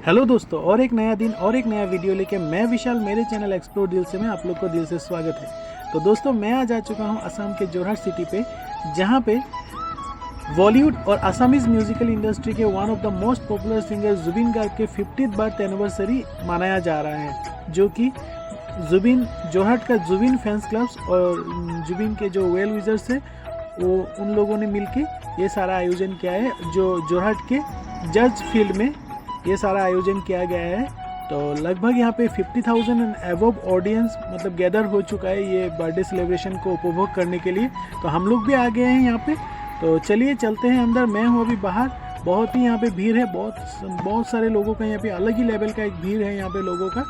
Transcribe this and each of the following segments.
Hello दोस्तों, और एक नया दिन और एक नया वीडियो लेके मैं विशाल मेरे चैनल एक्सप्लोर दिल से में आप लोग को दिल से स्वागत है। तो दोस्तों, मैं आज आ चुका हूँ असम के जोरहाट सिटी पे, जहाँ पे बॉलीवुड और असमीज म्यूजिकल इंडस्ट्री के one of the most popular singer Zubeen Garg के 50th बर्थ एनिवर्सरी मनाया जा रहा है, जो कि जुबिन जोरहाट का जुबिन फैंस क्लब्स और जुबिन के जो वेल विजर्स है वो उन लोगों ने मिलके ये सारा आयोजन किया है। जो जोरहाट के जज फील्ड में ये सारा आयोजन किया गया है। तो लगभग यहाँ पे 50,000 एंड अबव ऑडियंस मतलब गैदर हो चुका है ये बर्थडे सेलिब्रेशन को उपभोग करने के लिए। तो हम लोग भी आ गए हैं यहाँ पे। तो चलिए चलते हैं अंदर। मैं हूँ अभी बाहर, बहुत ही यहाँ पे भीड़ है, बहुत सारे लोगों का यहाँ पे अलग ही लेवल का एक भीड़ है यहाँ पे लोगों का।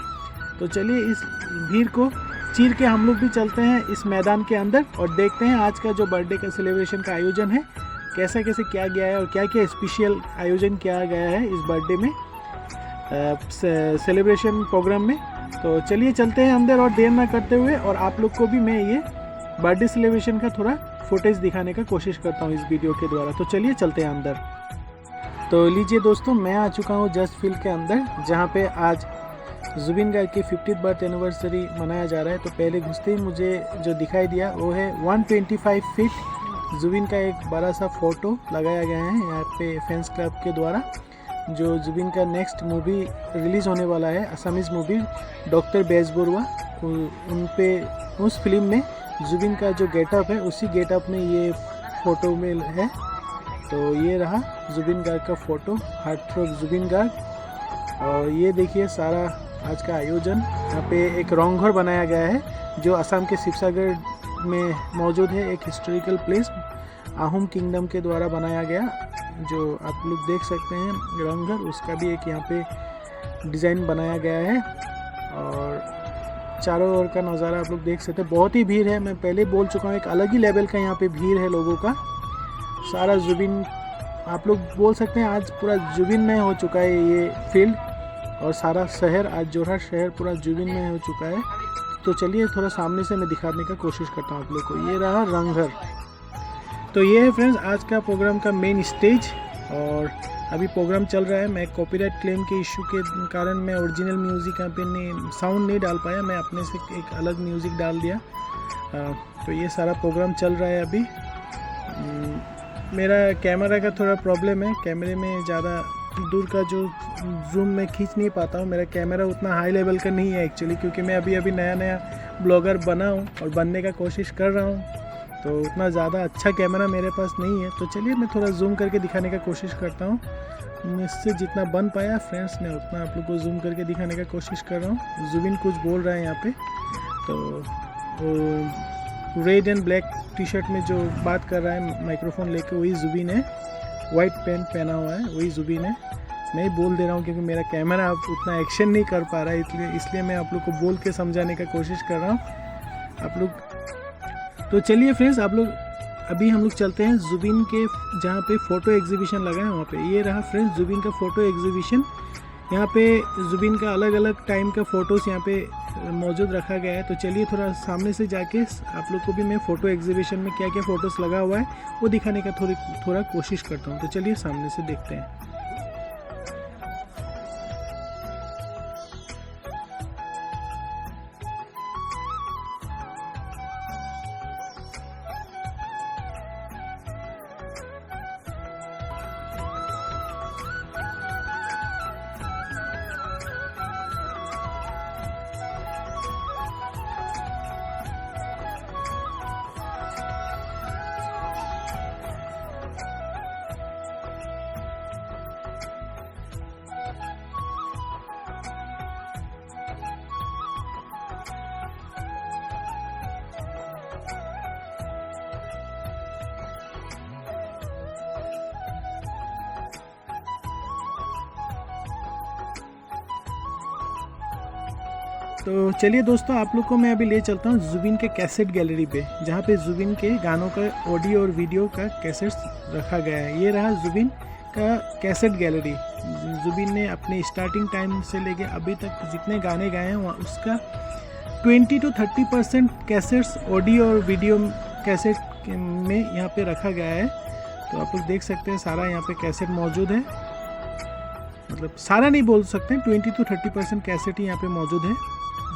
तो चलिए इस भीड़ को चीर के हम लोग भी चलते हैं इस मैदान के अंदर और देखते हैं आज का जो बर्थडे का सेलिब्रेशन का आयोजन है कैसे कैसे किया गया है और क्या क्या स्पेशल आयोजन किया गया है इस बर्थडे में सेलिब्रेशन प्रोग्राम में। तो चलिए चलते हैं अंदर और देर ना करते हुए, और आप लोग को भी मैं ये बर्थडे सेलिब्रेशन का थोड़ा फुटेज दिखाने का कोशिश करता हूँ इस वीडियो के द्वारा। तो चलिए चलते हैं अंदर। तो लीजिए दोस्तों, मैं आ चुका हूँ जस्ट फील्ड के अंदर, जहाँ पे आज जुबिन गार्ग की 50th बर्थ एनिवर्सरी मनाया जा रहा है। तो पहले घुसते ही मुझे जो दिखाई दिया वो है 125 फीट जुबिन का एक बड़ा सा फोटो लगाया गया है यहाँ पे फैंस क्लब के द्वारा। जो जुबिन का नेक्स्ट मूवी रिलीज़ होने वाला है, असमीज़ मूवी डॉक्टर बेजबरुआ, उन पे उस फिल्म में जुबिन का जो गेटअप है उसी गेटअप में ये फ़ोटो में है। तो ये रहा जुबिन गार्ग का फ़ोटो, हार्ट थ्रोब जुबिन गार्ग। और ये देखिए सारा आज का आयोजन। यहाँ पे एक रंगघर बनाया गया है जो असम के शिवसागर में मौजूद है, एक हिस्टोरिकल प्लेस आहूम किंगडम के द्वारा बनाया गया, जो आप लोग देख सकते हैं रंगघर, उसका भी एक यहाँ पे डिज़ाइन बनाया गया है। और चारों ओर का नज़ारा आप लोग देख सकते हैं। बहुत ही भीड़ है, मैं पहले बोल चुका हूँ, एक अलग ही लेवल का यहाँ पे भीड़ है लोगों का। सारा जुबिन आप लोग बोल सकते हैं आज पूरा जुबिन में हो चुका है ये फील्ड, और सारा शहर आज जोरहाट शहर पूरा जुबिन में हो चुका है। तो चलिए थोड़ा सामने से मैं दिखाने का कोशिश करता हूँ आप लोग को। ये रहा रंगघर। तो ये है फ्रेंड्स आज का प्रोग्राम का मेन स्टेज, और अभी प्रोग्राम चल रहा है। मैं कॉपीराइट क्लेम के इशू के कारण मैं ओरिजिनल म्यूज़िक यहाँ पे साउंड नहीं डाल पाया, मैं अपने से एक अलग म्यूज़िक डाल दिया। तो ये सारा प्रोग्राम चल रहा है अभी। मेरा कैमरा का थोड़ा प्रॉब्लम है, कैमरे में ज़्यादा दूर का जो जूम में खींच नहीं पाता हूँ। मेरा कैमरा उतना हाई लेवल का नहीं है एक्चुअली, क्योंकि मैं अभी नया ब्लॉगर बना हूँ और बनने का कोशिश कर रहा हूँ। तो उतना ज़्यादा अच्छा कैमरा मेरे पास नहीं है। तो चलिए मैं थोड़ा जूम करके दिखाने का कोशिश करता हूँ। मुझसे जितना बन पाया फ्रेंड्स मैं उतना आप लोग को जूम करके दिखाने का कोशिश कर रहा हूँ। जुबिन कुछ बोल रहा है यहाँ पे। तो red and black T shirt में जो बात कर रहा है माइक्रोफोन लेके, वही जुबिन है। वाइट पैंट पहना हुआ है वही जुबिन है। मैं ही बोल दे रहा हूँ क्योंकि मेरा कैमरा अब उतना एक्शन नहीं कर पा रहा है, इसलिए मैं आप लोग को बोल के समझाने का कोशिश कर रहा हूँ आप लोग। तो चलिए फ्रेंड्स, आप लोग अभी हम लोग चलते हैं जुबिन के जहाँ पे फ़ोटो एग्जीबिशन लगा है वहाँ पे। ये रहा फ्रेंड्स जुबिन का फ़ोटो एग्जीबिशन। यहाँ पे जुबिन का अलग अलग टाइम का फ़ोटोज़ यहाँ पे मौजूद रखा गया है। तो चलिए थोड़ा सामने से जाके आप लोग को भी मैं फ़ोटो एग्जीबिशन में क्या क्या फ़ोटोज़ लगा हुआ है वो दिखाने का थोड़ा कोशिश करता हूँ। तो चलिए सामने से देखते हैं। तो चलिए दोस्तों, आप लोग को मैं अभी ले चलता हूँ जुबिन के कैसेट गैलरी पे, जहाँ पे जुबिन के गानों का ऑडियो और वीडियो का कैसेट्स रखा गया है। ये रहा जुबिन का कैसेट गैलरी। जुबिन ने अपने स्टार्टिंग टाइम से लेके अभी तक जितने गाने गाए हैं उसका 20 to 30% कैसेट्स ऑडियो और वीडियो कैसेट में यहाँ पे रखा गया है। तो आप लोग देख सकते हैं सारा यहाँ पे कैसेट मौजूद है। मतलब सारा नहीं बोल सकते, 20 to 30% कैसेट ही यहाँ पे मौजूद है।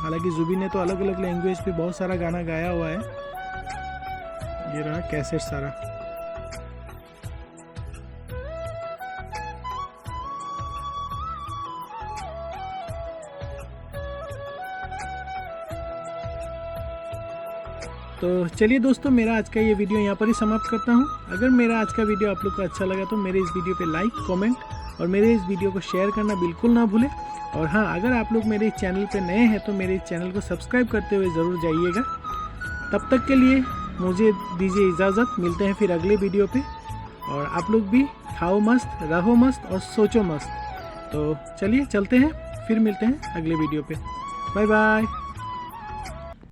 हालांकि जुबिन ने तो अलग अलग लैंग्वेज पे बहुत सारा गाना गाया हुआ है। ये रहा कैसेट सारा। तो चलिए दोस्तों, मेरा आज का ये वीडियो यहाँ पर ही समाप्त करता हूँ। अगर मेरा आज का वीडियो आप लोग को अच्छा लगा तो मेरे इस वीडियो पे लाइक, कमेंट और मेरे इस वीडियो को शेयर करना बिल्कुल ना भूलें। और हाँ, अगर आप लोग मेरे चैनल पे नए हैं तो मेरे चैनल को सब्सक्राइब करते हुए ज़रूर जाइएगा। तब तक के लिए मुझे दीजिए इजाज़त, मिलते हैं फिर अगले वीडियो पे। और आप लोग भी खाओ मस्त, रहो मस्त और सोचो मस्त। तो चलिए चलते हैं, फिर मिलते हैं अगले वीडियो पे। Bye bye.